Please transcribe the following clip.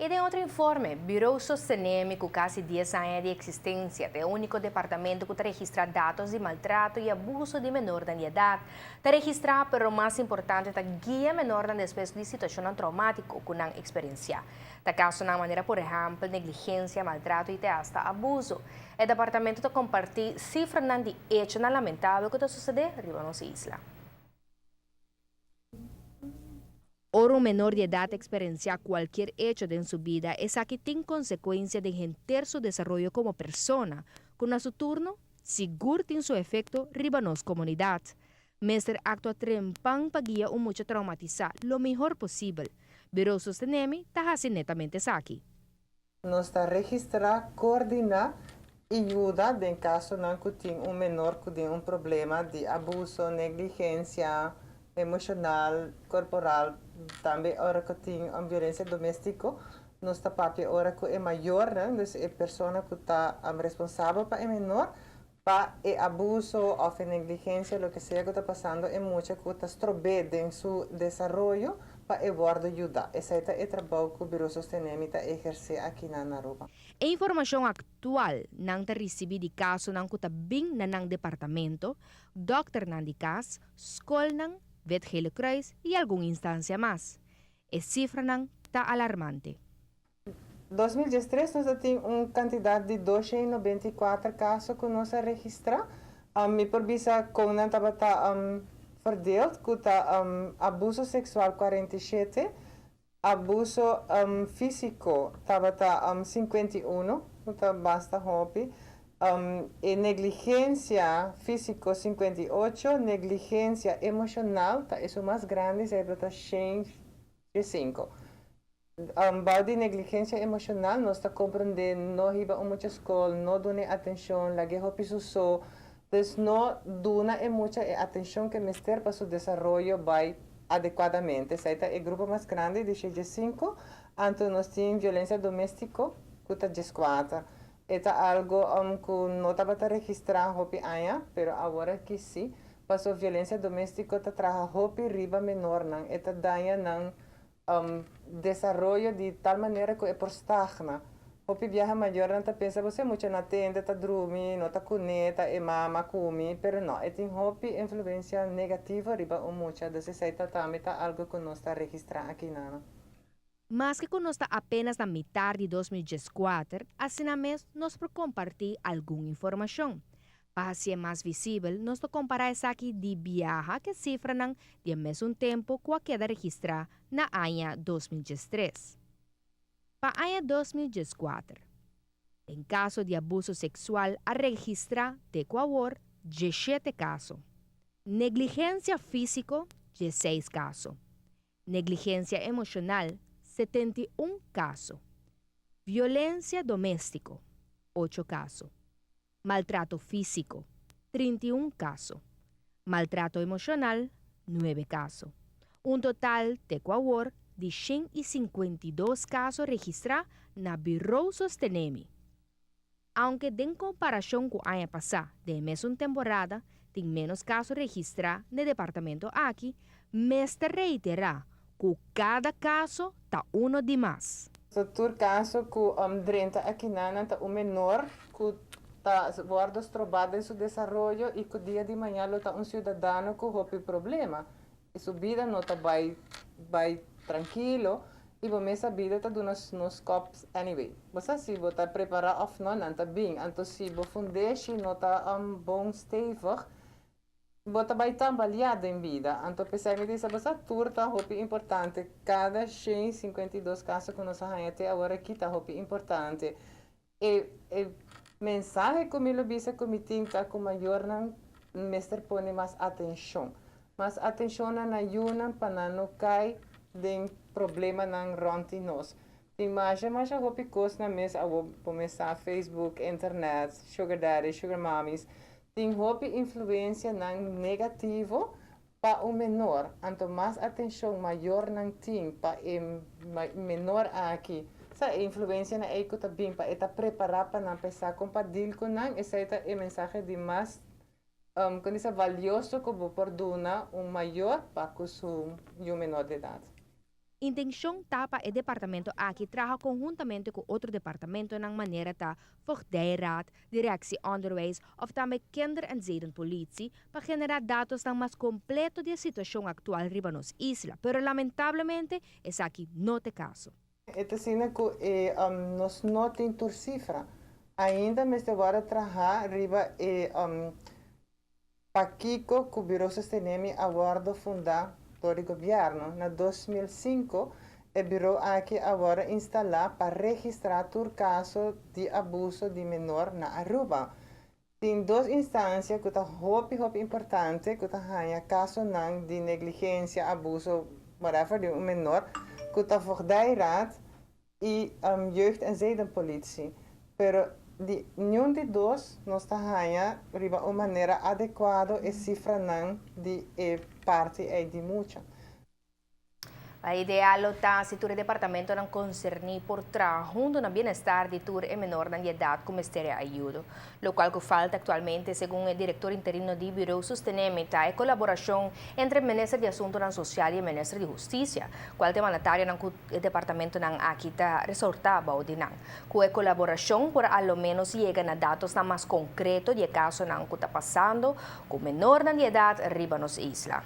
E de outro informe, Bureau Sosteneme, com quase 10 anos de existência, é o único departamento que registra dados de maltrato e abuso de menor de idade. Registrar, pero o mais importante, é guia menor después de situação traumática que não experiencia. Da caso na maneira, por exemplo, negligência, maltrato e até hasta abuso. O departamento compartilha cifras de hecho lamentável que sucede na nossa isla. Ora un menor de edad experiencia cualquier hecho de en su vida es que tiene consecuencia de engentar su desarrollo como persona, con a su turno, seguro tiene su efecto riba nos comunidad. Mester actua trempan pagia un mucho traumatizar lo mejor posible, pero sostenemi está así netamente aquí. Nos está registrar, coordinar e ayuda en caso que tiene un menor que tiene un problema de abuso, negligencia emocional, corporal, também ahora que tem violência doméstica, nós está papel ahora que é maior, né? Então é pessoa que está responsável para é menor, para é abuso ou negligência, o que seja que está passando, é muito que está estrobando em seu desenvolvimento para abordar ajuda. Esse é o trabalho que o Bureau Sosteneme está exercer aqui na Aruba. A informação atual não está recebida de caso não que está bem no departamento, doctor não de caso, escola não, Vet Cruz e alguma instância mais. A cifra não está alarmante. 2013 nós temos uma quantidade de 294 casos que nós registramos. Me por visa como não estava verdeeld, que está abuso sexual 47, abuso físico estava 51, que basta hobby. E negligência física 58, negligência emocional, tá, isso mais grande, é para 105. Balde negligência emocional, nós está compreendendo, não iba a muita escola, não dona atenção, la guerra piso, então não dona muita atenção que mister para seu desenvolvimento vai adequadamente. Esse é o grupo mais grande de 105, então nós temos violência doméstica, que está 14. É algo que não estava registrado hopi aia, pero agora que sim, passou violência doméstica está traga hopi riba menor não, é daia não desenvolvimento de tal maneira que é por stagna. Hopi viaja maior não tá pensa você muito na tenda, tá dormi, não tá cuneta, é mama come, pero não, é tem hopi influência negativa riba muita, desse seita também tá algo que não está registrado aqui não. Mas que consta apenas na metade de 2014, assim mesmo nós por compartilhar alguma informação. Para ser mais visível, nós comparar essa aqui de viaja que cifra não de mesmo tempo que queda registrada na ano 2013. Para o ano 2014, em caso de abuso sexual, a registrar de Equador 17 casos. Negligência física, 16 casos. Negligência emocional, 71 casos. Violência doméstica, 8 casos. Maltrato físico, 31 casos. Maltrato emocional, 9 casos. Um total de Equador de 152 casos registrados na Bureau Sosteneme. Aunque em comparação com o ano passado, de mesma temporada, tem menos casos registrados no departamento aqui, mas te reiterar que cada caso está uno de mais. Outro caso que drenta aqui na tá menor que tá guarda estrobado em seu desenvolvimento e que dia de manhã lo tá cidadão que houve problema. E sua vida não tá vai tranquilo e a vida tá dando nos copos anyway. Você se você preparar of não tá bem, então se você fundeshi não tá bom stevig, você vai tambalear em vida. Então, pensei que essa turta é importante. Cada 152 casos que nós temos até agora aqui está importante. E mensagem que eu disse que me tinha que maior não mestre põe mais atenção. Mas atenção na ajuda para não cair em problema não ronti nós. Imagem mais a roupa coisa na mesa, vou começar Facebook, internet, sugar daddy, sugar mommies. Tem roupa influência negativa para o menor. Então, mais atenção maior não tem para o menor aqui. Essa influência na eco também para estar preparado para não pensar compartilhar com não. Essa é a mensagem de mais quando isso é valioso que vou perdoar maior para o menor de idade. Intenção tapa e departamento aqui trabalha conjuntamente com outro departamento na maneira da voogdijraad, directie onderwijs of também kinder- en zedenpolitie para generar dados dan mais completo da situação atual riba nos isla, pero lamentavelmente esse aqui não é caso. Esta cena que nós não temos cifra. Ainda mas agora trabalhar riba Paquico que o Bureau Sostenemi aguardo fundar do governo. Na 2005, o Bureau aqui agora instalar para registrar o caso de abuso de menor na Aruba. Tem duas instâncias que são muito importantes, que são caso de negligência, abuso, whatever, de menor, que está voogdijraad e jeugd- en zedenpolitie. Pero nenhum de dois nós está de uma maneira adequada e cifra não de parte é de muita. A ideia é se o departamento não concernir por junto no bem-estar de tur e menor na idade como esteja ajuda. O qual que falta atualmente, segundo o diretor interino do Bureau Sostenimento, é colaboração entre o Ministério de Assuntos Sociais e o Ministério de Justiça, qual tema natário no departamento não aqui está resortado o dinang. Com a colaboração, por ao menos chega a dados mais concretos de caso não que está passando com menor na idade riba nos isla.